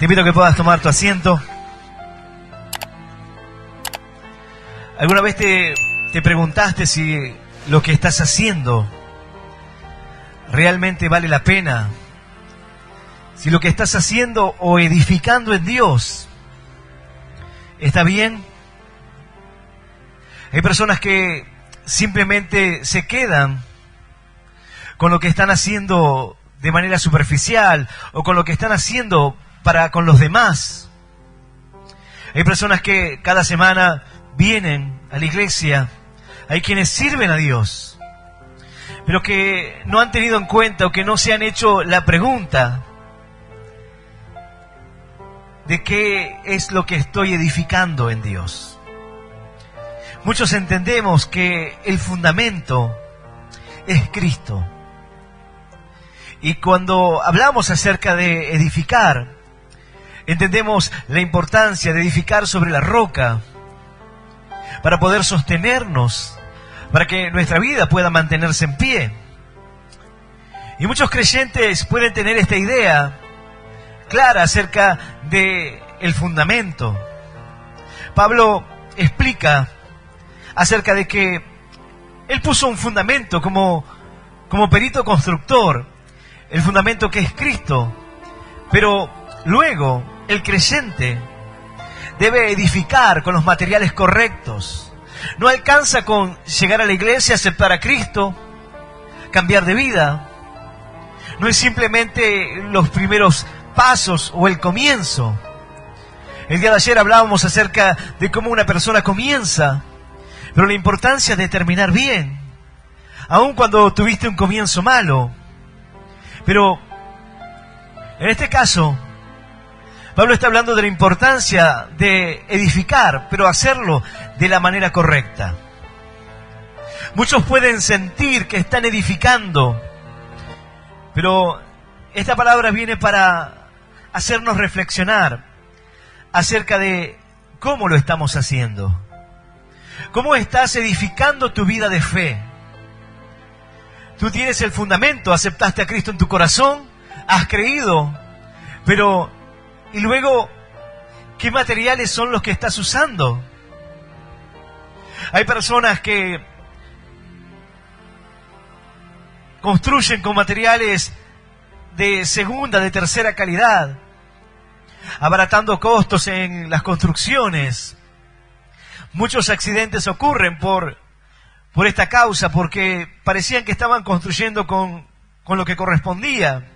Te invito a que puedas tomar tu asiento. ¿Alguna vez te preguntaste si lo que estás haciendo realmente vale la pena? Si lo que estás haciendo o edificando en Dios está bien. Hay personas que simplemente se quedan con lo que están haciendo de manera superficial o con lo que están haciendo para con los demás. Hay personas que cada semana vienen a la iglesia, hay quienes sirven a Dios, pero que no han tenido en cuenta o que no se han hecho la pregunta de qué es lo que estoy edificando en Dios. Muchos entendemos que el fundamento es Cristo. Y cuando hablamos acerca de edificar, entendemos la importancia de edificar sobre la roca para poder sostenernos, para que nuestra vida pueda mantenerse en pie. Y muchos creyentes pueden tener esta idea clara acerca de el fundamento. Pablo explica acerca de que él puso un fundamento como perito constructor, el fundamento que es Cristo, pero luego el creyente debe edificar con los materiales correctos. No alcanza con llegar a la iglesia, aceptar a Cristo, cambiar de vida. No es simplemente los primeros pasos o el comienzo. El día de ayer hablábamos acerca de cómo una persona comienza, pero la importancia de terminar bien, aun cuando tuviste un comienzo malo. Pero en este caso, Pablo está hablando de la importancia de edificar, pero hacerlo de la manera correcta. Muchos pueden sentir que están edificando, pero esta palabra viene para hacernos reflexionar acerca de cómo lo estamos haciendo. ¿Cómo estás edificando tu vida de fe? Tú tienes el fundamento, aceptaste a Cristo en tu corazón, has creído, pero ¿y luego qué materiales son los que estás usando? Hay personas que construyen con materiales de segunda, de tercera calidad, abaratando costos en las construcciones. Muchos accidentes ocurren por esta causa, porque parecían que estaban construyendo con lo que correspondía,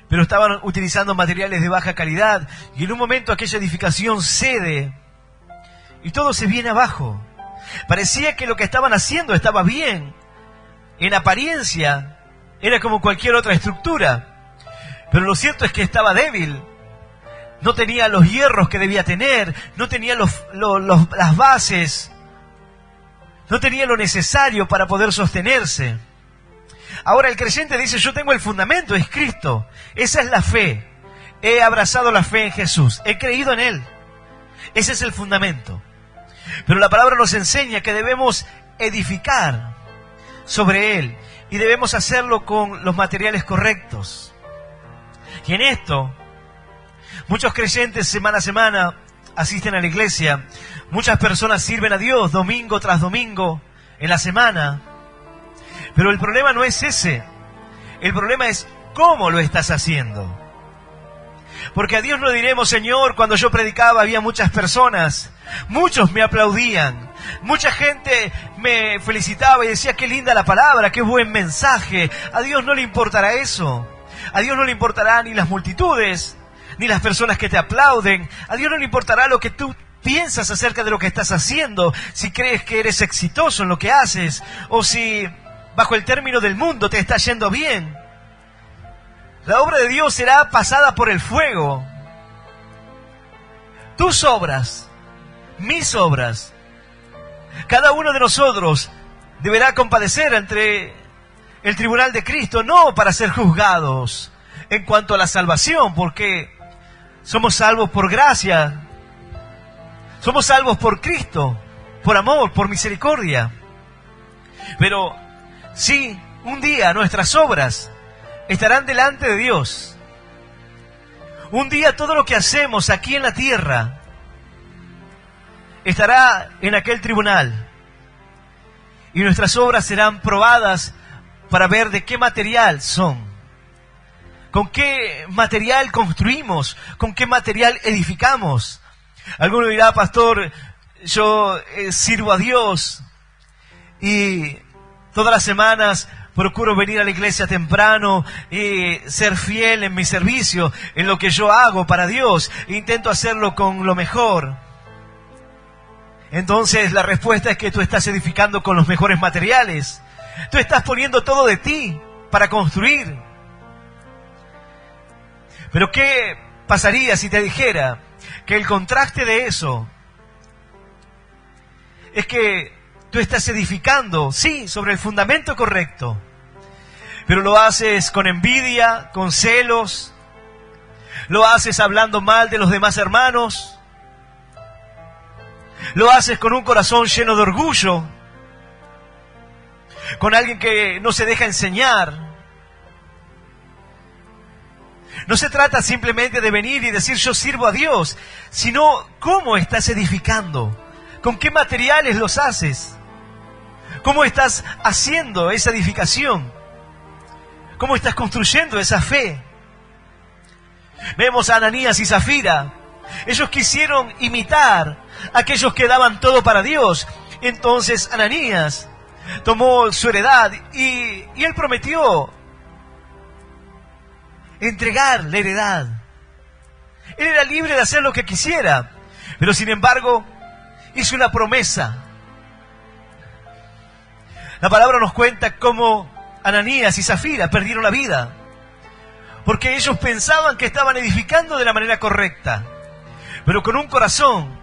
pero estaban utilizando materiales de baja calidad, y en un momento aquella edificación cede y todo se viene abajo. Parecía que lo que estaban haciendo estaba bien, en apariencia era como cualquier otra estructura, pero lo cierto es que estaba débil. No tenía los hierros que debía tener, no tenía las bases, no tenía lo necesario para poder sostenerse. Ahora el creyente dice, yo tengo el fundamento, es Cristo. Esa es la fe. He abrazado la fe en Jesús, he creído en Él. Ese es el fundamento. Pero la palabra nos enseña que debemos edificar sobre Él y debemos hacerlo con los materiales correctos. Y en esto, muchos creyentes semana a semana asisten a la iglesia. Muchas personas sirven a Dios domingo tras domingo en la semana. Pero el problema no es ese. El problema es cómo lo estás haciendo. Porque a Dios no diremos, Señor, cuando yo predicaba había muchas personas. Muchos me aplaudían. Mucha gente me felicitaba y decía, qué linda la palabra, qué buen mensaje. A Dios no le importará eso. A Dios no le importará ni las multitudes, ni las personas que te aplauden. A Dios no le importará lo que tú piensas acerca de lo que estás haciendo, si crees que eres exitoso en lo que haces, o si bajo el término del mundo te está yendo bien. La obra de Dios será pasada por el fuego. Tus obras, mis obras, cada uno de nosotros deberá compadecer ante el tribunal de Cristo, no para ser juzgados en cuanto a la salvación, porque somos salvos por gracia, somos salvos por Cristo, por amor, por misericordia. Pero sí, un día nuestras obras estarán delante de Dios. Un día todo lo que hacemos aquí en la tierra estará en aquel tribunal. Y nuestras obras serán probadas para ver de qué material son. ¿Con qué material construimos? ¿Con qué material edificamos? Alguno dirá, pastor, yo sirvo a Dios y todas las semanas procuro venir a la iglesia temprano y ser fiel en mi servicio, en lo que yo hago para Dios. Intento hacerlo con lo mejor. Entonces la respuesta es que tú estás edificando con los mejores materiales. Tú estás poniendo todo de ti para construir. Pero ¿qué pasaría si te dijera que el contraste de eso es que tú estás edificando, sí, sobre el fundamento correcto, pero lo haces con envidia, con celos, lo haces hablando mal de los demás hermanos, lo haces con un corazón lleno de orgullo, con alguien que no se deja enseñar? No se trata simplemente de venir y decir yo sirvo a Dios, sino cómo estás edificando, con qué materiales los haces, cómo estás haciendo esa edificación, cómo estás construyendo esa fe. Vemos a Ananías y Zafira. Ellos quisieron imitar a aquellos que daban todo para Dios. Entonces Ananías tomó su heredad y él prometió entregar la heredad. Él era libre de hacer lo que quisiera, pero sin embargo hizo una promesa. La palabra nos cuenta cómo Ananías y Zafira perdieron la vida, porque ellos pensaban que estaban edificando de la manera correcta, pero con un corazón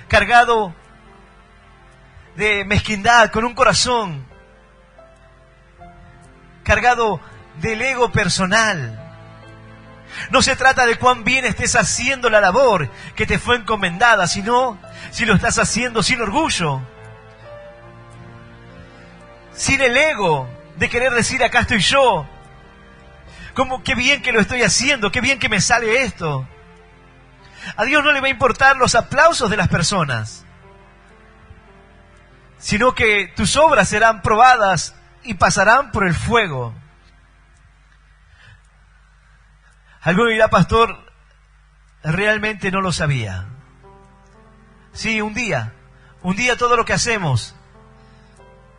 cargado de mezquindad, con un corazón cargado del ego personal. No se trata de cuán bien estés haciendo la labor que te fue encomendada, sino si lo estás haciendo sin orgullo, sin el ego de querer decir acá estoy yo, como qué bien que lo estoy haciendo, qué bien que me sale esto. A Dios no le va a importar los aplausos de las personas, sino que tus obras serán probadas y pasarán por el fuego. Alguno dirá, pastor, realmente no lo sabía. Sí, un día todo lo que hacemos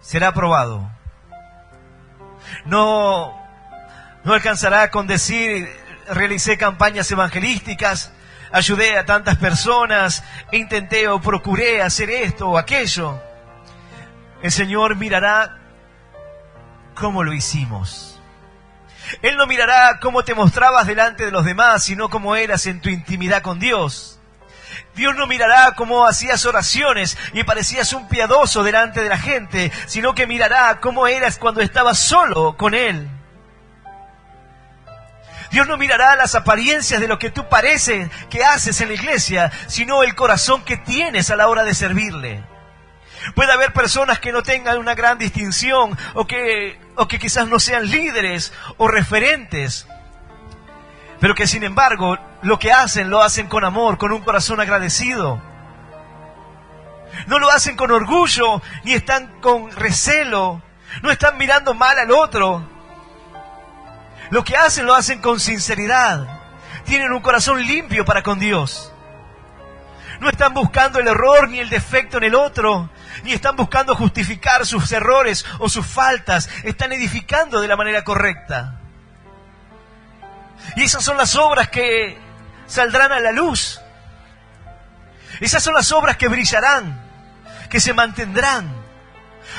será probado. No alcanzará con decir, realicé campañas evangelísticas, ayudé a tantas personas, intenté o procuré hacer esto o aquello. El Señor mirará cómo lo hicimos. Él no mirará cómo te mostrabas delante de los demás, sino cómo eras en tu intimidad con Dios. Dios no mirará cómo hacías oraciones y parecías un piadoso delante de la gente, sino que mirará cómo eras cuando estabas solo con Él. Dios no mirará las apariencias de lo que tú pareces que haces en la iglesia, sino el corazón que tienes a la hora de servirle. Puede haber personas que no tengan una gran distinción o que quizás no sean líderes o referentes, pero que sin embargo lo que hacen lo hacen con amor, con un corazón agradecido. No lo hacen con orgullo, ni están con recelo, no están mirando mal al otro. Lo que hacen lo hacen con sinceridad. Tienen un corazón limpio para con Dios. No están buscando el error ni el defecto en el otro, ni están buscando justificar sus errores o sus faltas. Están edificando de la manera correcta. Y esas son las obras que saldrán a la luz. Esas son las obras que brillarán, que se mantendrán.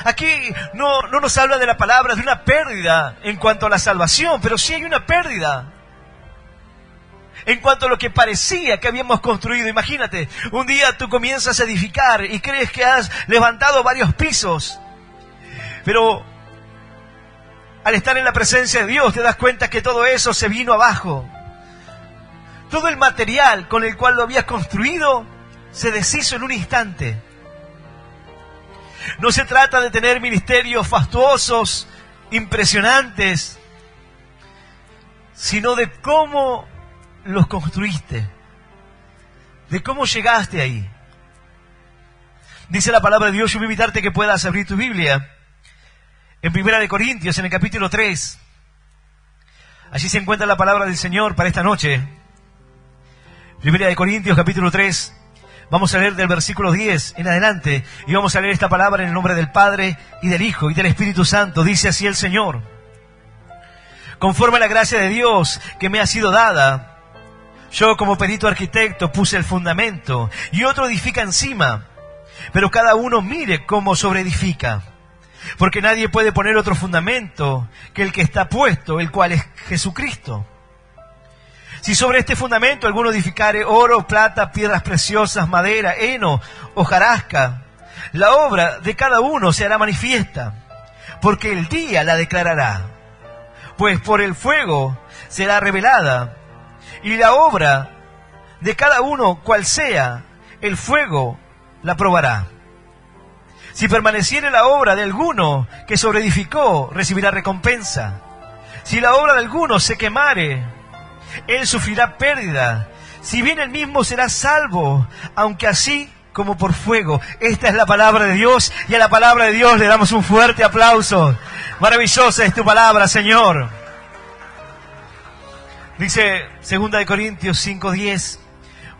Aquí no nos habla de la palabra de una pérdida en cuanto a la salvación, pero sí hay una pérdida en cuanto a lo que parecía que habíamos construido. Imagínate, un día tú comienzas a edificar y crees que has levantado varios pisos, pero al estar en la presencia de Dios te das cuenta que todo eso se vino abajo. Todo el material con el cual lo habías construido se deshizo en un instante. No se trata de tener ministerios fastuosos, impresionantes, sino de cómo los construiste, de cómo llegaste ahí. Dice la palabra de Dios, yo voy a invitarte que puedas abrir tu Biblia en 1 Corintios, en el capítulo 3. Allí se encuentra la palabra del Señor para esta noche. 1 Corintios, capítulo 3. Vamos a leer del versículo 10 en adelante y vamos a leer esta palabra en el nombre del Padre y del Hijo y del Espíritu Santo. Dice así el Señor: conforme a la gracia de Dios que me ha sido dada, yo como perito arquitecto puse el fundamento y otro edifica encima, pero cada uno mire cómo sobreedifica. Porque nadie puede poner otro fundamento que el que está puesto, el cual es Jesucristo. Si sobre este fundamento alguno edificare oro, plata, piedras preciosas, madera, heno, hojarasca, la obra de cada uno se hará manifiesta, porque el día la declarará. Pues por el fuego será revelada, y la obra de cada uno, cual sea, el fuego la probará. Si permaneciere la obra de alguno que sobreedificó, recibirá recompensa. Si la obra de alguno se quemare, él sufrirá pérdida. Si bien él mismo será salvo, aunque así como por fuego. Esta es la palabra de Dios, y a la palabra de Dios le damos un fuerte aplauso. Maravillosa es tu palabra, Señor. Dice 2 Corintios 5:10,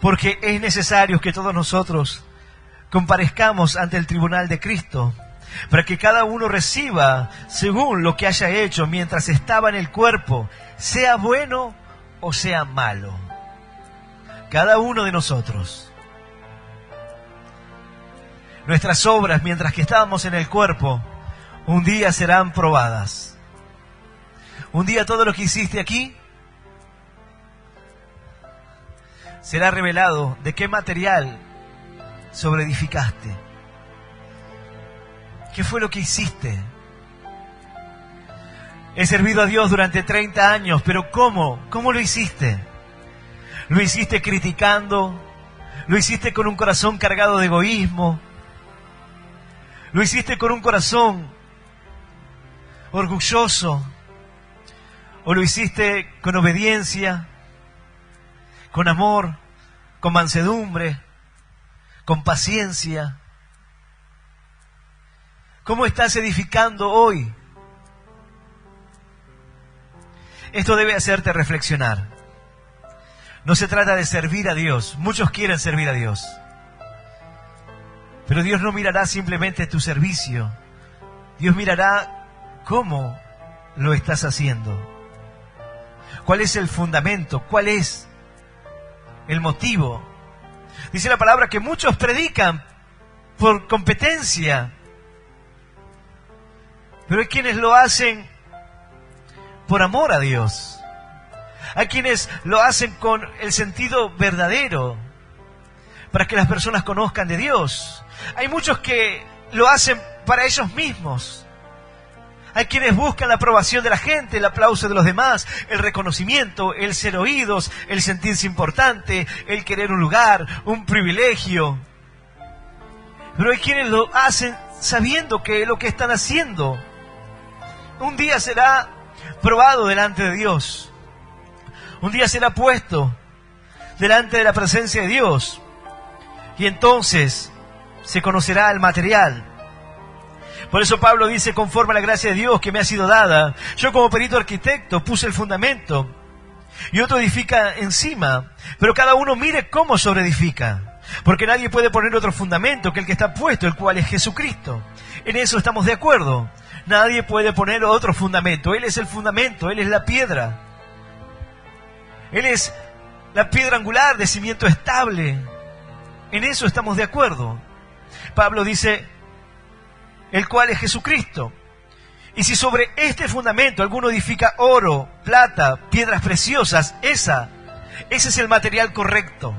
porque es necesario que todos nosotros comparezcamos ante el tribunal de Cristo, para que cada uno reciba según lo que haya hecho mientras estaba en el cuerpo, sea bueno o sea malo. Cada uno de nosotros. Nuestras obras mientras que estábamos en el cuerpo, un día serán probadas. Un día todo lo que hiciste aquí será revelado de qué material sobreedificaste. ¿Qué fue lo que hiciste? He servido a Dios durante 30 años, pero ¿cómo? ¿Cómo lo hiciste? ¿Lo hiciste criticando? ¿Lo hiciste con un corazón cargado de egoísmo? ¿Lo hiciste con un corazón orgulloso? ¿O lo hiciste con obediencia, con amor, con mansedumbre, con paciencia? ¿Cómo estás edificando hoy? Esto debe hacerte reflexionar. No se trata de servir a Dios. Muchos quieren servir a Dios. Pero Dios no mirará simplemente tu servicio. Dios mirará cómo lo estás haciendo. ¿Cuál es el fundamento? ¿Cuál es el motivo? Dice la palabra que muchos predican por competencia, pero hay quienes lo hacen por amor a Dios. Hay quienes lo hacen con el sentido verdadero, para que las personas conozcan de Dios. Hay muchos que lo hacen para ellos mismos. Hay quienes buscan la aprobación de la gente, el aplauso de los demás, el reconocimiento, el ser oídos, el sentirse importante, el querer un lugar, un privilegio. Pero hay quienes lo hacen sabiendo que lo que están haciendo un día será probado delante de Dios. Un día será puesto delante de la presencia de Dios. Y entonces se conocerá el material. Por eso Pablo dice, conforme a la gracia de Dios que me ha sido dada, yo como perito arquitecto puse el fundamento y otro edifica encima, pero cada uno mire cómo sobreedifica, porque nadie puede poner otro fundamento que el que está puesto, el cual es Jesucristo. En eso estamos de acuerdo. Nadie puede poner otro fundamento. Él es el fundamento, Él es la piedra. Él es la piedra angular de cimiento estable. En eso estamos de acuerdo. Pablo dice, el cual es Jesucristo. Y si sobre este fundamento alguno edifica oro, plata, piedras preciosas, ese es el material correcto.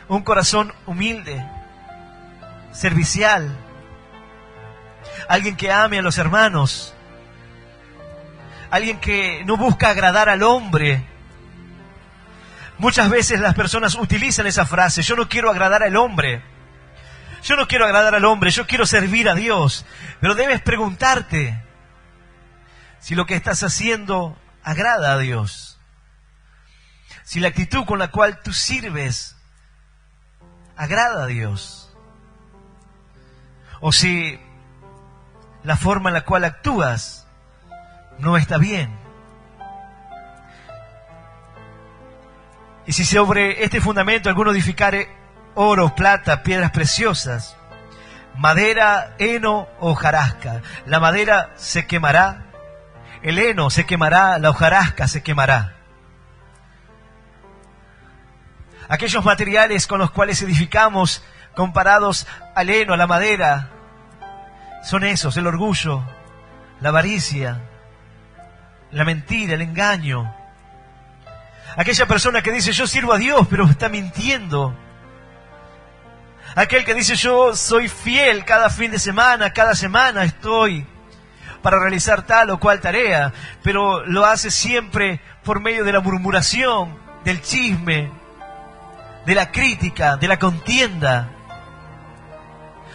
Un corazón humilde, servicial, alguien que ame a los hermanos, alguien que no busca agradar al hombre. Muchas veces las personas utilizan esa frase, yo no quiero agradar al hombre. Yo no quiero agradar al hombre, yo quiero servir a Dios. Pero debes preguntarte si lo que estás haciendo agrada a Dios. si la actitud con la cual tú sirves agrada a Dios, o si la forma en la cual actúas no está bien. Y si sobre este fundamento alguno edificare oro, plata, piedras preciosas, madera, heno o hojarasca, la madera se quemará, el heno se quemará, la hojarasca se quemará. Aquellos materiales con los cuales edificamos, comparados al heno, a la madera, son esos: el orgullo, la avaricia, la mentira, el engaño. Aquella persona que dice yo sirvo a Dios, pero está mintiendo. Aquel que dice yo soy fiel cada fin de semana, cada semana estoy para realizar tal o cual tarea, pero lo hace siempre por medio de la murmuración, del chisme, de la crítica, de la contienda.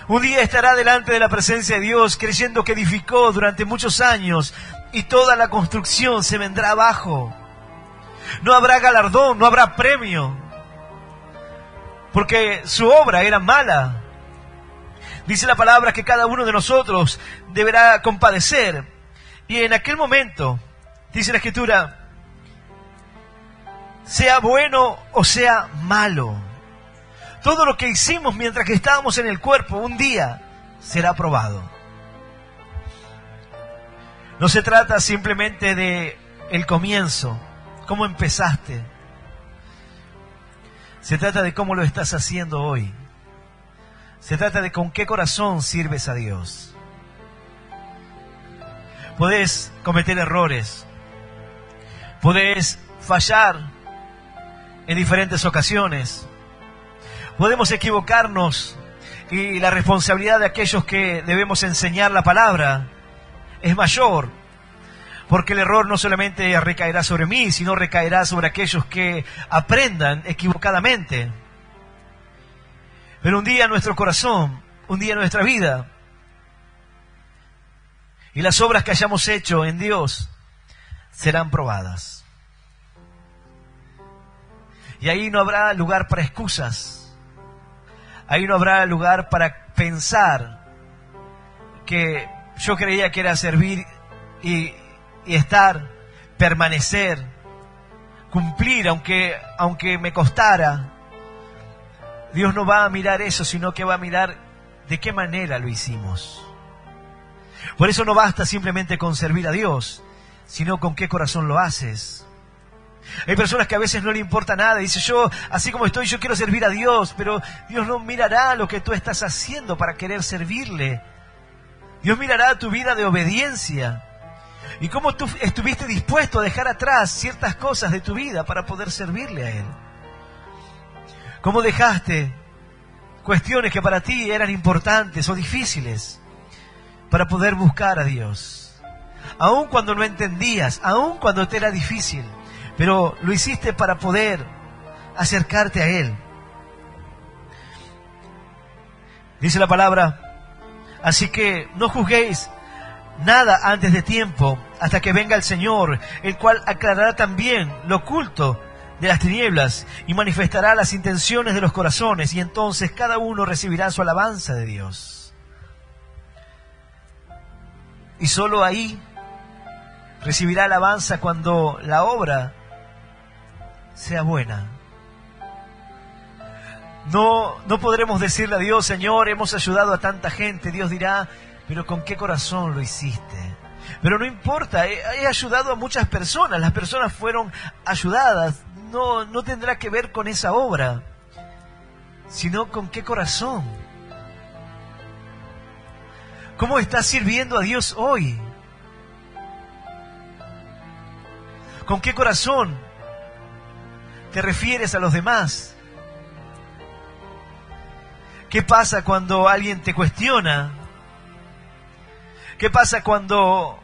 Un día estará delante de la presencia de Dios creyendo que edificó durante muchos años y toda la construcción se vendrá abajo. No habrá galardón, no habrá premio, porque su obra era mala. Dice la palabra que cada uno de nosotros deberá compadecer. Y en aquel momento, dice la Escritura, sea bueno o sea malo, todo lo que hicimos mientras que estábamos en el cuerpo, un día será probado. No se trata simplemente de el comienzo, cómo empezaste. Se trata de cómo lo estás haciendo hoy. Se trata de con qué corazón sirves a Dios. Podés cometer errores. Podés fallar en diferentes ocasiones. Podemos equivocarnos y la responsabilidad de aquellos que debemos enseñar la palabra es mayor. Porque el error no solamente recaerá sobre mí, sino recaerá sobre aquellos que aprendan equivocadamente. Pero un día nuestro corazón, un día nuestra vida, y las obras que hayamos hecho en Dios serán probadas. Y ahí no habrá lugar para excusas. Ahí no habrá lugar para pensar que yo creía que era servir y estar, permanecer, cumplir, aunque me costara. Dios no va a mirar eso, sino que va a mirar de qué manera lo hicimos. Por eso no basta simplemente con servir a Dios, sino con qué corazón lo haces. Hay personas que a veces no le importa nada, dice yo, así como estoy, yo quiero servir a Dios, pero Dios no mirará lo que tú estás haciendo para querer servirle. Dios mirará tu vida de obediencia. Y cómo tú estuviste dispuesto a dejar atrás ciertas cosas de tu vida para poder servirle a Él. Cómo dejaste cuestiones que para ti eran importantes o difíciles para poder buscar a Dios. Aun cuando no entendías, aun cuando te era difícil, pero lo hiciste para poder acercarte a Él. Dice la palabra, así que no juzguéis nada antes de tiempo, hasta que venga el Señor, el cual aclarará también lo oculto de las tinieblas y manifestará las intenciones de los corazones, y entonces cada uno recibirá su alabanza de Dios. Y solo ahí recibirá alabanza cuando la obra sea buena. No podremos decirle a Dios, Señor, hemos ayudado a tanta gente. Dios dirá, pero ¿con qué corazón lo hiciste? Pero no importa, he ayudado a muchas personas, las personas fueron ayudadas. No tendrá que ver con esa obra, sino con qué corazón. ¿Cómo estás sirviendo a Dios hoy? ¿Con qué corazón te refieres a los demás? ¿Qué pasa cuando alguien te cuestiona? ¿Qué pasa cuando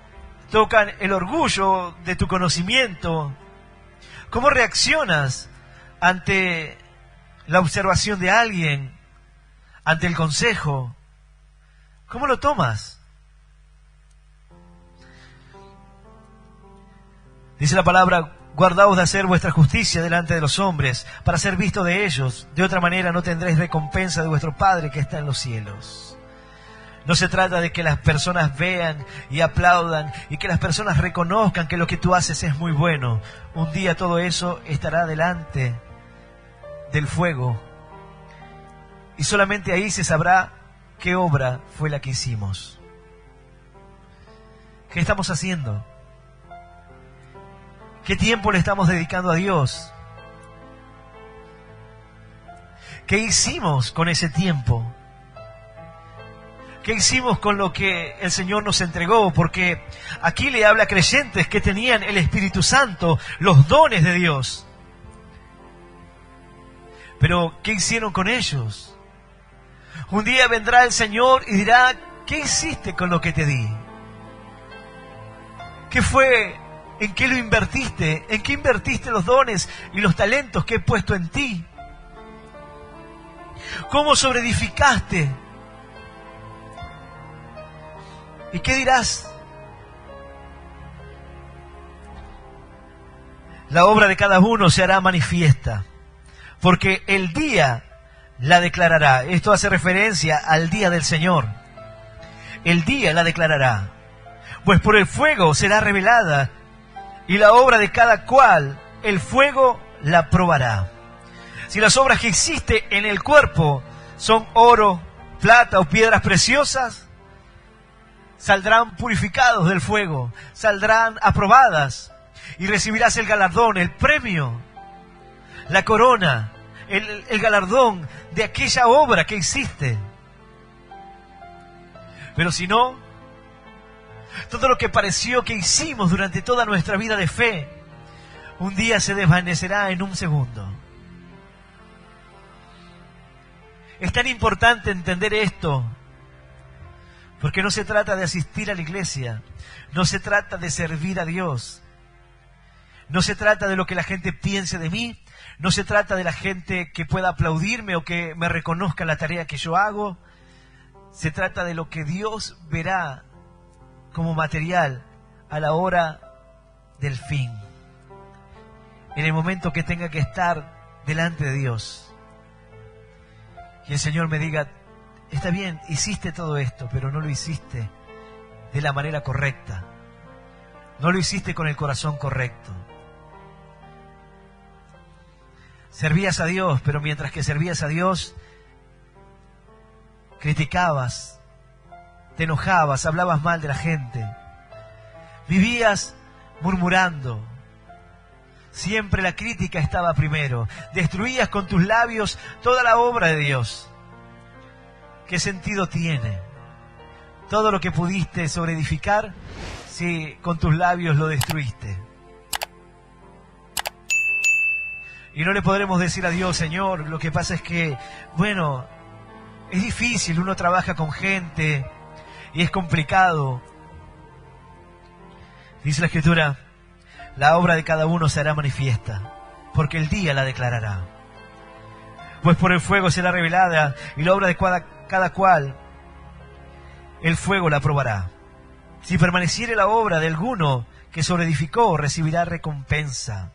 tocan el orgullo de tu conocimiento? ¿Cómo reaccionas ante la observación de alguien, ante el consejo? ¿Cómo lo tomas? Dice la palabra, Guardaos de hacer vuestra justicia delante de los hombres, para ser visto de ellos. De otra manera no tendréis recompensa de vuestro Padre que está en los cielos. No se trata de que las personas vean y aplaudan y que las personas reconozcan que lo que tú haces es muy bueno. Un día todo eso estará delante del fuego y solamente ahí se sabrá qué obra fue la que hicimos. ¿Qué estamos haciendo? ¿Qué tiempo le estamos dedicando a Dios? ¿Qué hicimos con ese tiempo? ¿Qué hicimos con lo que el Señor nos entregó? Porque aquí le habla a creyentes que tenían el Espíritu Santo, los dones de Dios. Pero, ¿qué hicieron con ellos? Un día vendrá el Señor y dirá, ¿qué hiciste con lo que te di? ¿Qué fue? ¿En qué lo invertiste? ¿En qué invertiste los dones y los talentos que he puesto en ti? ¿Cómo sobreedificaste? ¿Y qué dirás? La obra de cada uno se hará manifiesta, porque el día la declarará. Esto hace referencia al día del Señor. El día la declarará, pues por el fuego será revelada, y la obra de cada cual, el fuego la probará. Si las obras que existen en el cuerpo son oro, plata o piedras preciosas, saldrán purificados del fuego, saldrán aprobadas, y recibirás el galardón, el premio, la corona, el galardón de aquella obra que hiciste. Pero si no, todo lo que pareció que hicimos durante toda nuestra vida de fe, un día se desvanecerá en un segundo. Es tan importante entender esto, porque no se trata de asistir a la iglesia, no se trata de servir a Dios, no se trata de lo que la gente piense de mí, no se trata de la gente que pueda aplaudirme o que me reconozca la tarea que yo hago, se trata de lo que Dios verá como material a la hora del fin, en el momento que tenga que estar delante de Dios. Y el Señor me diga, está bien, hiciste todo esto, pero no lo hiciste de la manera correcta. No lo hiciste con el corazón correcto. Servías a Dios, pero mientras que servías a Dios, criticabas, te enojabas, hablabas mal de la gente. Vivías murmurando. Siempre la crítica estaba primero. Destruías con tus labios toda la obra de Dios. ¿Qué sentido tiene todo lo que pudiste sobreedificar si con tus labios lo destruiste? Y no le podremos decir a Dios, Señor, lo que pasa es que, bueno, es difícil, uno trabaja con gente y es complicado. Dice la Escritura, la obra de cada uno se hará manifiesta, porque el día la declarará. Pues por el fuego será revelada, y la obra de cada cual, el fuego la probará. Si permaneciere la obra de alguno que sobreedificó, recibirá recompensa.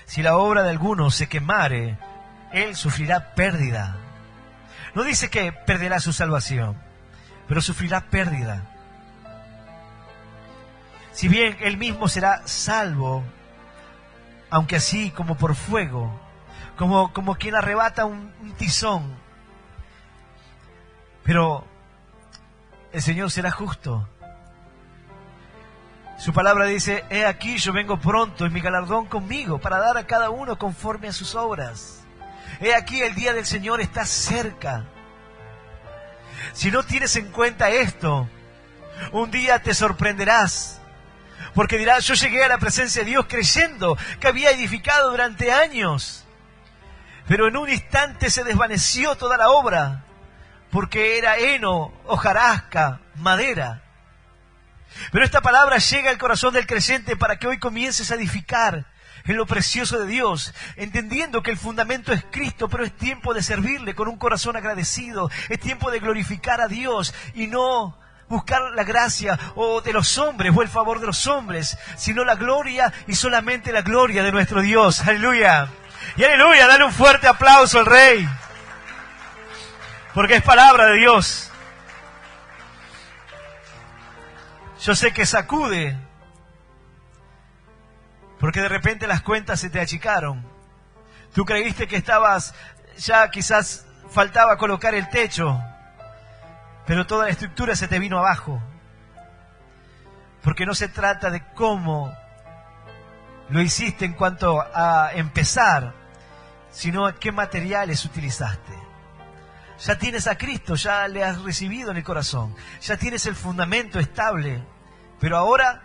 Si la obra de alguno se quemare, él sufrirá pérdida. No dice que perderá su salvación, pero sufrirá pérdida. Si bien él mismo será salvo, aunque así como por fuego, como quien arrebata un tizón. Pero el Señor será justo. Su palabra dice, he aquí yo vengo pronto y mi galardón conmigo para dar a cada uno conforme a sus obras. He aquí el día del Señor está cerca. Si no tienes en cuenta esto, un día te sorprenderás, porque dirás, yo llegué a la presencia de Dios creyendo que había edificado durante años, pero en un instante se desvaneció toda la obra, porque era heno, hojarasca, madera. Pero esta palabra llega al corazón del creyente para que hoy comiences a edificar en lo precioso de Dios, entendiendo que el fundamento es Cristo, pero es tiempo de servirle con un corazón agradecido, es tiempo de glorificar a Dios y no buscar la gracia o de los hombres o el favor de los hombres, sino la gloria y solamente la gloria de nuestro Dios. Aleluya. Y aleluya, dale un fuerte aplauso al Rey, porque es palabra de Dios. Yo sé que sacude, porque de repente las cuentas se te achicaron. Tú creíste que estabas, ya quizás faltaba colocar el techo, pero toda la estructura se te vino abajo. Porque no se trata de cómo lo hiciste en cuanto a empezar, sino a qué materiales utilizaste. Ya tienes a Cristo, ya le has recibido en el corazón, ya tienes el fundamento estable, pero ahora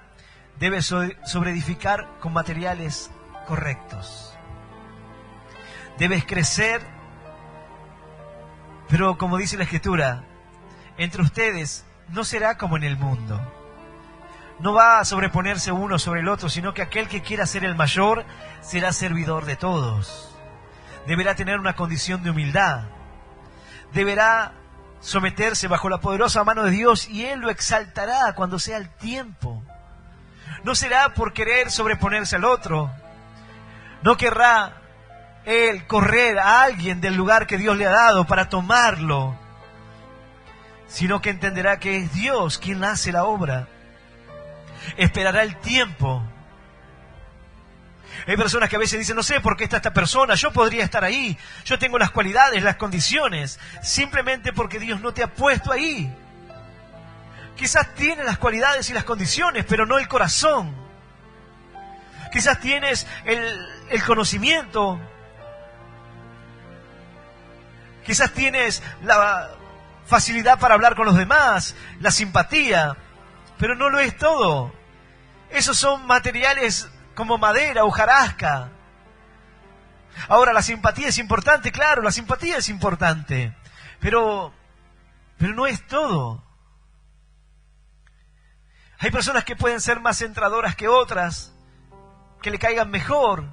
debes sobreedificar con materiales correctos. Debes crecer, pero como dice la Escritura, entre ustedes no será como en el mundo. No va a sobreponerse uno sobre el otro, sino que aquel que quiera ser el mayor será servidor de todos. Deberá tener una condición de humildad. Deberá someterse bajo la poderosa mano de Dios y Él lo exaltará cuando sea el tiempo. No será por querer sobreponerse al otro. No querrá Él correr a alguien del lugar que Dios le ha dado para tomarlo, sino que entenderá que es Dios quien hace la obra. Esperará el tiempo. Hay personas que a veces dicen, no sé por qué está esta persona, yo podría estar ahí, yo tengo las cualidades, las condiciones, simplemente porque Dios no te ha puesto ahí. Quizás tienes las cualidades y las condiciones, pero no el corazón. Quizás tienes el conocimiento, quizás tienes la facilidad para hablar con los demás, la simpatía, pero no lo es todo. Esos son materiales como madera, hojarasca. Ahora, la simpatía es importante, claro, la simpatía es importante, pero no es todo. Hay personas que pueden ser más centradoras que otras, que le caigan mejor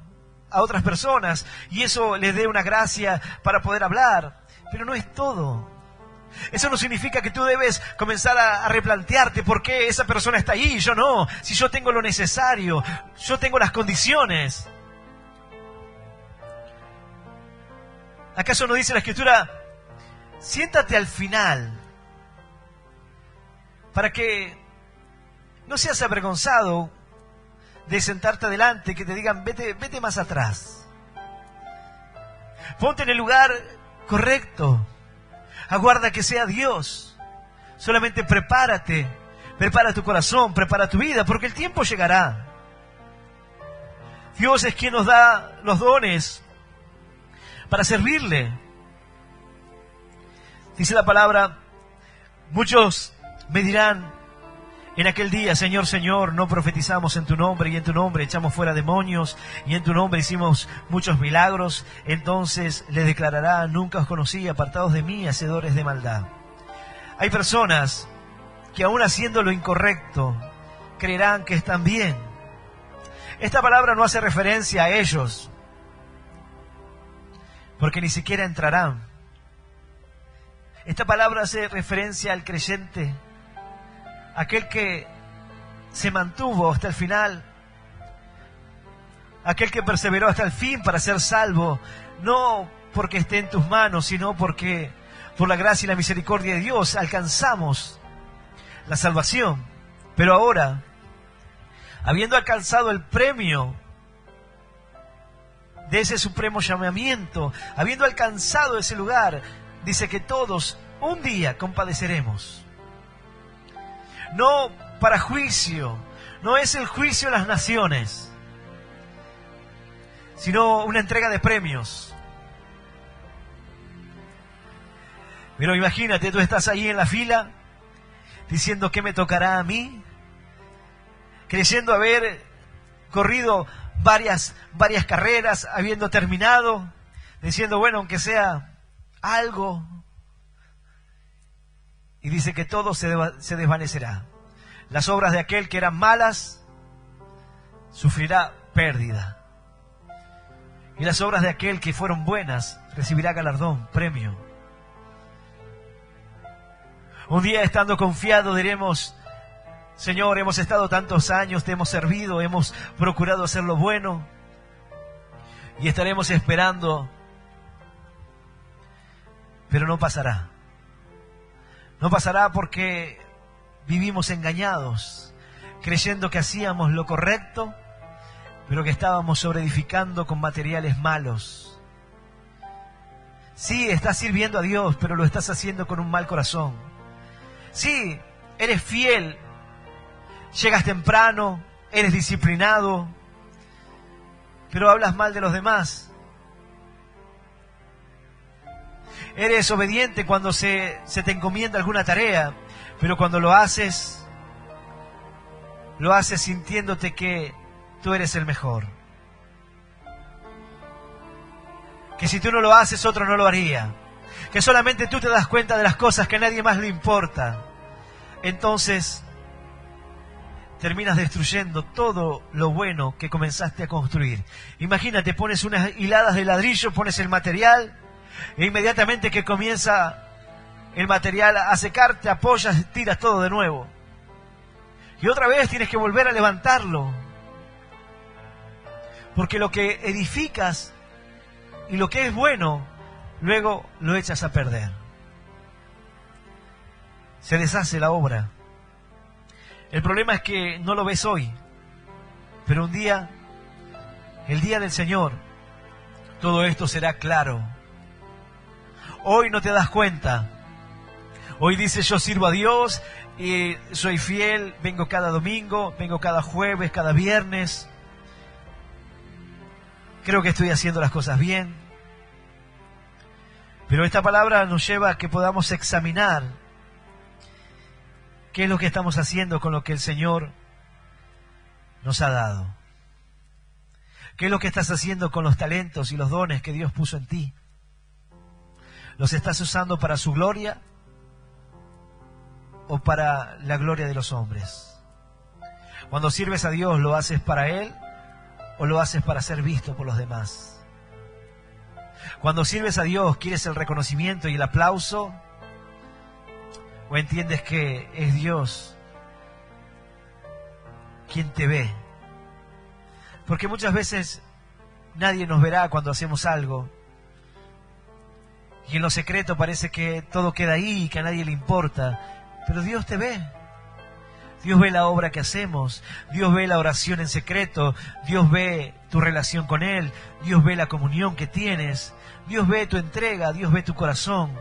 a otras personas, y eso les dé una gracia para poder hablar, pero no es todo. Eso no significa que tú debes comenzar a replantearte por qué esa persona está ahí y yo no. Si yo tengo lo necesario, yo tengo las condiciones. ¿Acaso no dice la Escritura, siéntate al final para que no seas avergonzado de sentarte adelante, que te digan, vete más atrás? Ponte en el lugar correcto. Aguarda que sea Dios. Solamente prepárate. Prepara tu corazón, prepara tu vida, porque el tiempo llegará. Dios es quien nos da los dones para servirle. Dice la palabra, muchos me dirán en aquel día, Señor, Señor, no profetizamos en tu nombre, y en tu nombre echamos fuera demonios, y en tu nombre hicimos muchos milagros. Entonces les declarará, nunca os conocí, apartados de mí, hacedores de maldad. Hay personas que aún haciendo lo incorrecto, creerán que están bien. Esta palabra no hace referencia a ellos, porque ni siquiera entrarán. Esta palabra hace referencia al creyente, aquel que se mantuvo hasta el final, aquel que perseveró hasta el fin para ser salvo, no porque esté en tus manos, sino porque por la gracia y la misericordia de Dios alcanzamos la salvación. Pero ahora, habiendo alcanzado el premio de ese supremo llamamiento, habiendo alcanzado ese lugar, dice que todos un día compadeceremos. No para juicio, no es el juicio de las naciones, sino una entrega de premios. Pero imagínate, tú estás ahí en la fila, diciendo ¿qué me tocará a mí? Creyendo haber corrido varias carreras, habiendo terminado, diciendo, bueno, aunque sea algo. Y dice que todo se desvanecerá. Las obras de aquel que eran malas sufrirá pérdida. Y las obras de aquel que fueron buenas recibirá galardón, premio. Un día, estando confiados, diremos: Señor, hemos estado tantos años, te hemos servido, hemos procurado hacer lo bueno, y estaremos esperando, pero no pasará. No pasará porque vivimos engañados, creyendo que hacíamos lo correcto, pero que estábamos sobreedificando con materiales malos. Sí, estás sirviendo a Dios, pero lo estás haciendo con un mal corazón. Sí, eres fiel, llegas temprano, eres disciplinado, pero hablas mal de los demás. Eres obediente cuando se te encomienda alguna tarea, pero cuando lo haces sintiéndote que tú eres el mejor. Que si tú no lo haces, otro no lo haría. Que solamente tú te das cuenta de las cosas que a nadie más le importa. Entonces, terminas destruyendo todo lo bueno que comenzaste a construir. Imagínate, pones unas hiladas de ladrillo, pones el material, e inmediatamente que comienza el material a secar, te apoyas, tiras todo de nuevo. Y otra vez tienes que volver a levantarlo. Porque lo que edificas y lo que es bueno, luego lo echas a perder. Se deshace la obra. El problema es que no lo ves hoy, pero un día, el día del Señor, todo esto será claro. Hoy no te das cuenta. Hoy dices: yo sirvo a Dios y soy fiel, vengo cada domingo, vengo cada jueves, cada viernes. Creo que estoy haciendo las cosas bien. Pero esta palabra nos lleva a que podamos examinar qué es lo que estamos haciendo con lo que el Señor nos ha dado. ¿Qué es lo que estás haciendo con los talentos y los dones que Dios puso en ti? ¿Los estás usando para su gloria o para la gloria de los hombres? Cuando sirves a Dios, ¿lo haces para Él o lo haces para ser visto por los demás? Cuando sirves a Dios, ¿quieres el reconocimiento y el aplauso? ¿O entiendes que es Dios quien te ve? Porque muchas veces nadie nos verá cuando hacemos algo. Y en lo secreto parece que todo queda ahí y que a nadie le importa. Pero Dios te ve. Dios ve la obra que hacemos. Dios ve la oración en secreto. Dios ve tu relación con Él. Dios ve la comunión que tienes. Dios ve tu entrega. Dios ve tu corazón.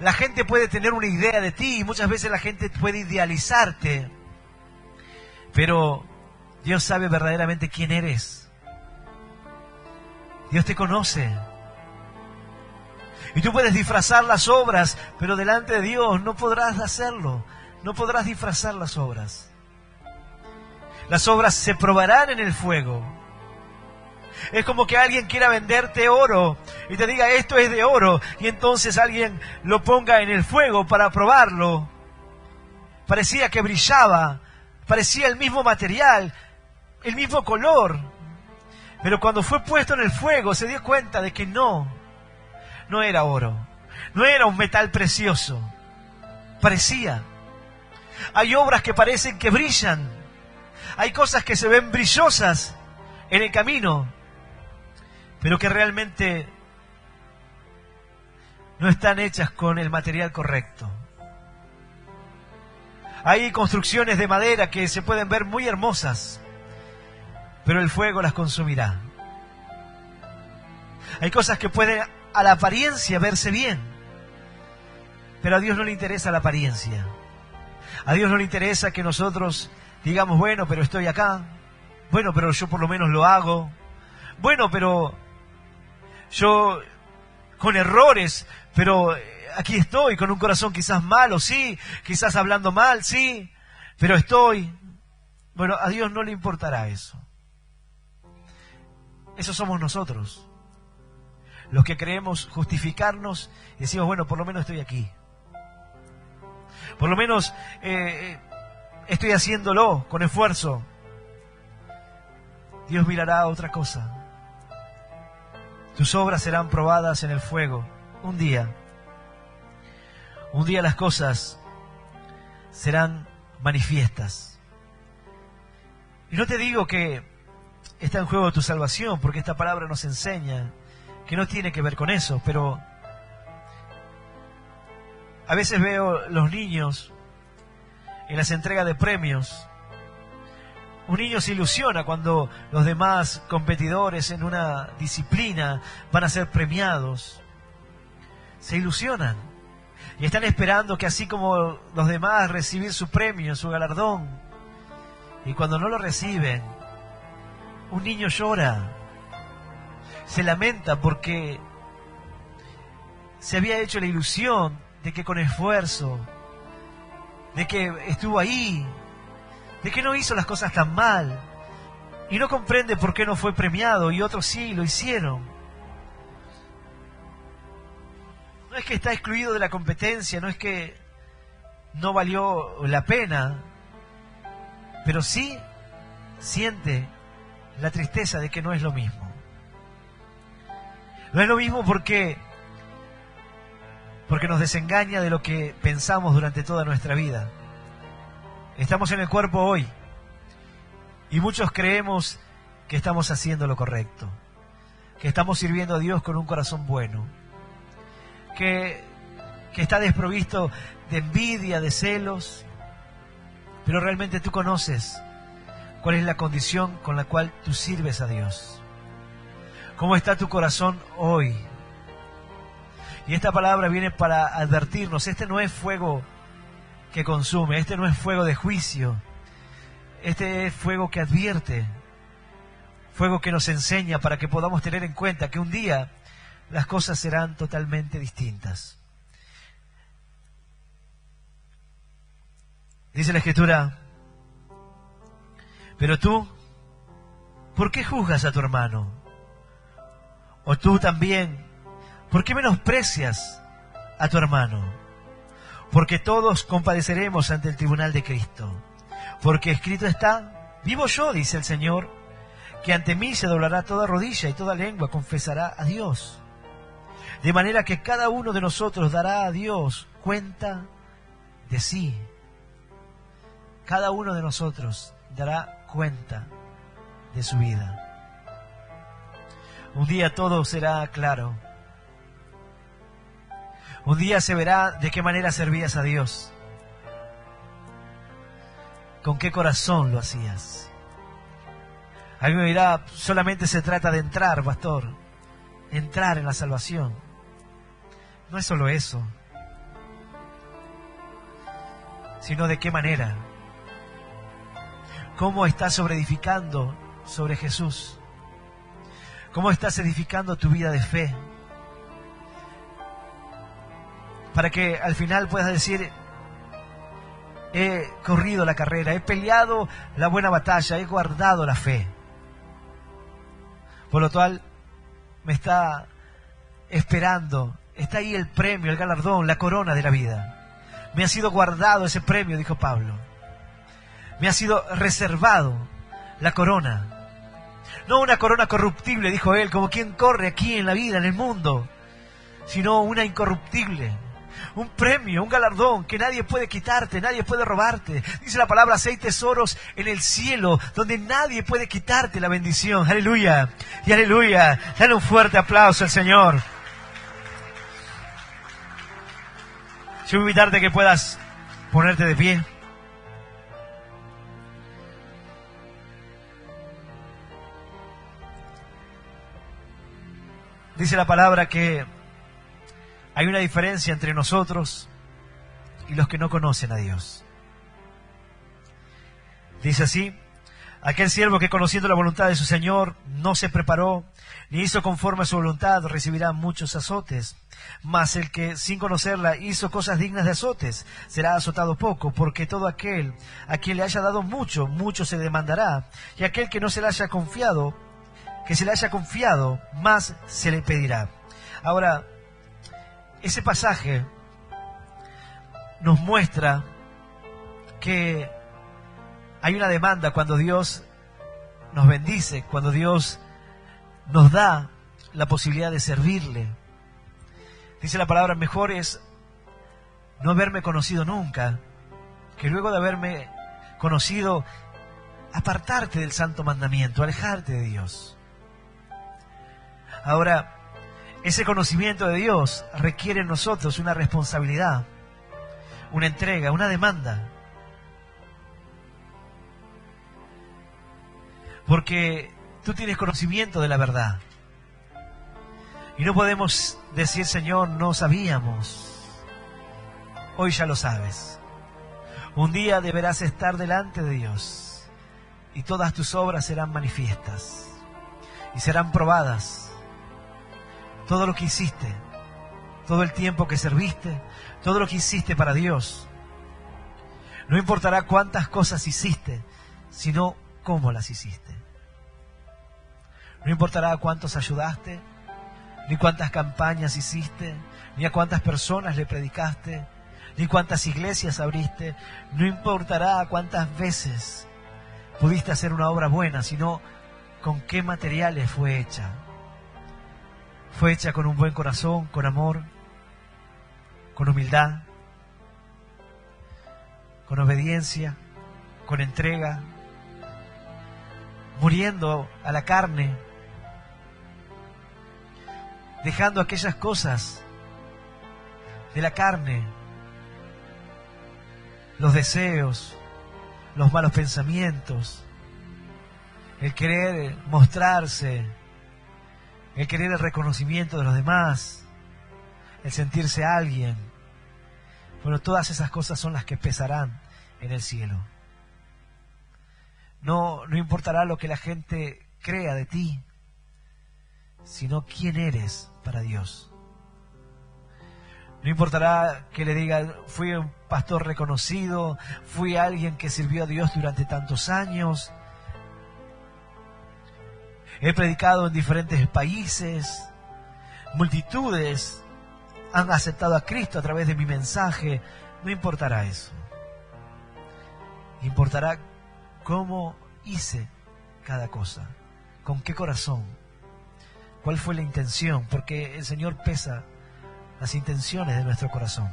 La gente puede tener una idea de ti y muchas veces la gente puede idealizarte. Pero Dios sabe verdaderamente quién eres. Dios te conoce. Y tú puedes disfrazar las obras, pero delante de Dios no podrás hacerlo. No podrás disfrazar las obras. Las obras se probarán en el fuego. Es como que alguien quiera venderte oro y te diga: esto es de oro, y entonces alguien lo ponga en el fuego para probarlo. Parecía que brillaba, parecía el mismo material, el mismo color, pero cuando fue puesto en el fuego se dio cuenta de que no era oro, no era un metal precioso, parecía. Hay obras que parecen que brillan, hay cosas que se ven brillosas en el camino, pero que realmente no están hechas con el material correcto. Hay construcciones de madera que se pueden ver muy hermosas, pero el fuego las consumirá. Hay cosas que pueden a la apariencia verse bien, pero a Dios no le interesa la apariencia. A Dios no le interesa que nosotros digamos: bueno, pero estoy acá, bueno, pero yo por lo menos lo hago, bueno, pero yo con errores, pero aquí estoy con un corazón quizás malo, sí, quizás hablando mal, sí, pero estoy. Bueno, a Dios no le importará eso. Eso somos nosotros, los que creemos justificarnos y decimos: bueno, por lo menos estoy aquí. Por lo menos estoy haciéndolo con esfuerzo. Dios mirará otra cosa. Tus obras serán probadas en el fuego. Un día las cosas serán manifiestas. Y no te digo que está en juego tu salvación, porque esta palabra nos enseña que no tiene que ver con eso, pero a veces veo los niños en las entregas de premios. Un niño se ilusiona cuando los demás competidores en una disciplina van a ser premiados. Se ilusionan y están esperando que así como los demás recibir su premio, su galardón. Y cuando no lo reciben, un niño llora, se lamenta porque se había hecho la ilusión de que con esfuerzo, de que estuvo ahí, de que no hizo las cosas tan mal, y no comprende por qué no fue premiado y otros sí lo hicieron. No es que está excluido de la competencia, no es que no valió la pena, pero sí siente la tristeza de que no es lo mismo. No es lo mismo porque nos desengaña de lo que pensamos durante toda nuestra vida. Estamos en el cuerpo hoy y muchos creemos que estamos haciendo lo correcto, que estamos sirviendo a Dios con un corazón bueno, que está desprovisto de envidia, de celos, pero realmente tú conoces cuál es la condición con la cual tú sirves a Dios. ¿Cómo está tu corazón hoy? Y esta palabra viene para advertirnos, este no es fuego que consume, este no es fuego de juicio, este es fuego que advierte, fuego que nos enseña para que podamos tener en cuenta que un día las cosas serán totalmente distintas. Dice la Escritura, pero tú, ¿por qué juzgas a tu hermano? O tú también, ¿por qué menosprecias a tu hermano? Porque todos compadeceremos ante el tribunal de Cristo. Porque escrito está, vivo yo, dice el Señor, que ante mí se doblará toda rodilla y toda lengua confesará a Dios. De manera que cada uno de nosotros dará a Dios cuenta de sí. Cada uno de nosotros dará cuenta de su vida. Un día todo será claro. Un día se verá de qué manera servías a Dios. ¿Con qué corazón lo hacías? Alguien me dirá, solamente se trata de entrar, pastor. Entrar en la salvación. No es solo eso. Sino de qué manera. ¿Cómo estás sobreedificando sobre Jesús? ¿Cómo estás edificando tu vida de fe? Para que al final puedas decir, he corrido la carrera, he peleado la buena batalla, he guardado la fe. Por lo cual me está esperando, está ahí el premio, el galardón, la corona de la vida. Me ha sido guardado ese premio, dijo Pablo. Me ha sido reservado la corona. No una corona corruptible, dijo él, como quien corre aquí en la vida, en el mundo, sino una incorruptible. Un premio, un galardón que nadie puede quitarte, nadie puede robarte. Dice la palabra, hay tesoros en el cielo donde nadie puede quitarte la bendición. Aleluya y aleluya. Dale un fuerte aplauso al Señor. Yo voy a invitarte a que puedas ponerte de pie. Dice la palabra que hay una diferencia entre nosotros y los que no conocen a Dios. Dice así, aquel siervo que conociendo la voluntad de su Señor no se preparó ni hizo conforme a su voluntad recibirá muchos azotes. Mas el que sin conocerla hizo cosas dignas de azotes será azotado poco, porque todo aquel a quien le haya dado mucho, mucho se demandará, y aquel que no se le haya confiado, más se le pedirá. Ahora, ese pasaje nos muestra que hay una demanda cuando Dios nos bendice, cuando Dios nos da la posibilidad de servirle. Dice la palabra, mejor es no haberme conocido nunca que luego de haberme conocido, apartarte del santo mandamiento, alejarte de Dios. Ahora, ese conocimiento de Dios requiere en nosotros una responsabilidad, una entrega, una demanda. Porque tú tienes conocimiento de la verdad. Y no podemos decir, Señor, no sabíamos. Hoy ya lo sabes. Un día deberás estar delante de Dios y todas tus obras serán manifiestas y serán probadas. Todo lo que hiciste, todo el tiempo que serviste, todo lo que hiciste para Dios. No importará cuántas cosas hiciste, sino cómo las hiciste. No importará a cuántos ayudaste, ni cuántas campañas hiciste, ni a cuántas personas le predicaste, ni cuántas iglesias abriste. No importará a cuántas veces pudiste hacer una obra buena, sino con qué materiales fue hecha. Fue hecha con un buen corazón, con amor, con humildad, con obediencia, con entrega, muriendo a la carne, dejando aquellas cosas de la carne, los deseos, los malos pensamientos, el querer mostrarse, el querer el reconocimiento de los demás, el sentirse alguien. Bueno, todas esas cosas son las que pesarán en el cielo. No importará lo que la gente crea de ti, sino quién eres para Dios. No importará que le digan, fui un pastor reconocido, fui alguien que sirvió a Dios durante tantos años, he predicado en diferentes países, multitudes han aceptado a Cristo a través de mi mensaje. No importará eso. Importará cómo hice cada cosa, con qué corazón, cuál fue la intención, porque el Señor pesa las intenciones de nuestro corazón.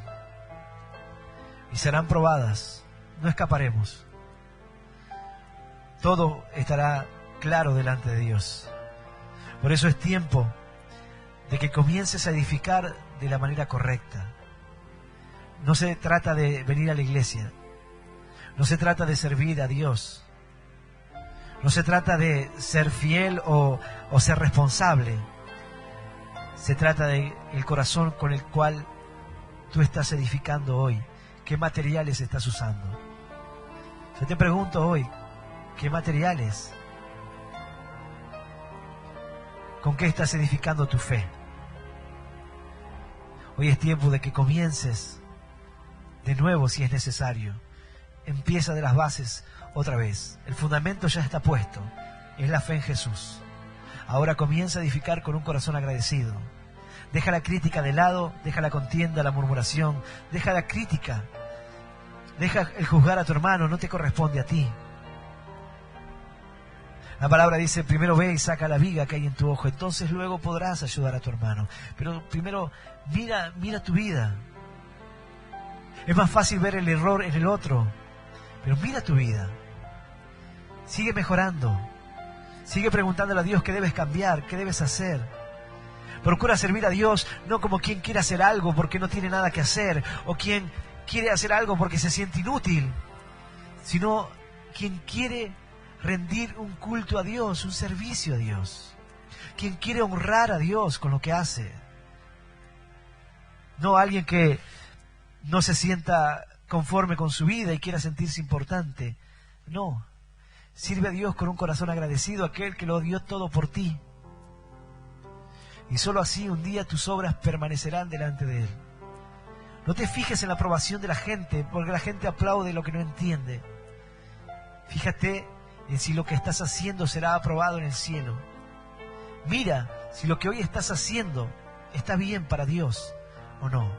Y serán probadas, no escaparemos. Todo estará claro delante de Dios. Por eso es tiempo de que comiences a edificar de la manera correcta. No se trata de venir a la iglesia, no se trata de servir a Dios, no se trata de ser fiel o ser responsable. Se trata de el corazón con el cual tú estás edificando hoy. ¿Qué materiales estás usando? Yo te pregunto hoy, ¿qué materiales? ¿Con qué estás edificando tu fe? Hoy es tiempo de que comiences de nuevo si es necesario. Empieza de las bases otra vez. El fundamento ya está puesto. Es la fe en Jesús. Ahora comienza a edificar con un corazón agradecido. Deja la crítica de lado, deja la contienda, la murmuración, deja la crítica, deja el juzgar a tu hermano, no te corresponde a ti. La palabra dice, primero ve y saca la viga que hay en tu ojo, entonces luego podrás ayudar a tu hermano. Pero primero mira tu vida. Es más fácil ver el error en el otro, pero mira tu vida. Sigue mejorando. Sigue preguntándole a Dios qué debes cambiar, qué debes hacer. Procura servir a Dios no como quien quiere hacer algo porque no tiene nada que hacer, o quien quiere hacer algo porque se siente inútil, sino quien quiere rendir un culto a Dios, un servicio a Dios, quien quiere honrar a Dios con lo que hace. No alguien que no se sienta conforme con su vida y quiera sentirse importante. No, sirve a Dios con un corazón agradecido, aquel que lo dio todo por ti. Y solo así un día tus obras permanecerán delante de Él. No te fijes en la aprobación de la gente, porque la gente aplaude lo que no entiende. Fíjate en si lo que estás haciendo será aprobado en el cielo. Mira si lo que hoy estás haciendo está bien para Dios o no.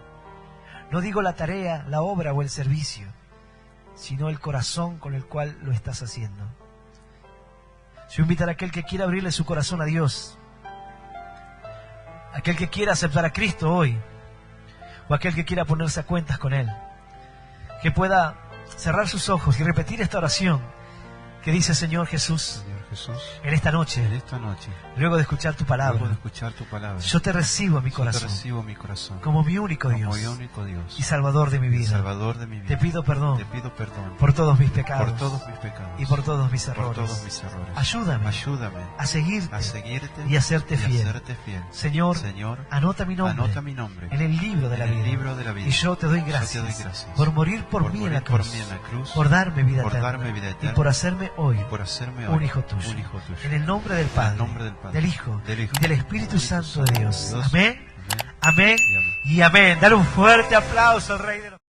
No digo la tarea, la obra o el servicio, sino el corazón con el cual lo estás haciendo. Yo invitaré a aquel que quiera abrirle su corazón a Dios, aquel que quiera aceptar a Cristo hoy, o aquel que quiera ponerse a cuentas con Él, que pueda cerrar sus ojos y repetir esta oración que dice: Señor Jesús, en esta noche, luego de escuchar tu palabra, yo te recibo en mi corazón, como mi único Dios y Salvador de mi vida. Te pido perdón por todos mis pecados y por todos mis errores. Ayúdame a seguirte y a serte fiel. Señor, anota mi nombre en el libro de la vida. Y yo te doy gracias por morir por mí en la cruz, por darme vida eterna y por hacerme hoy un hijo tuyo. En el nombre del Padre, del Hijo y del Espíritu Santo de Dios. Amén, amén y amén. Dale un fuerte aplauso al Rey de los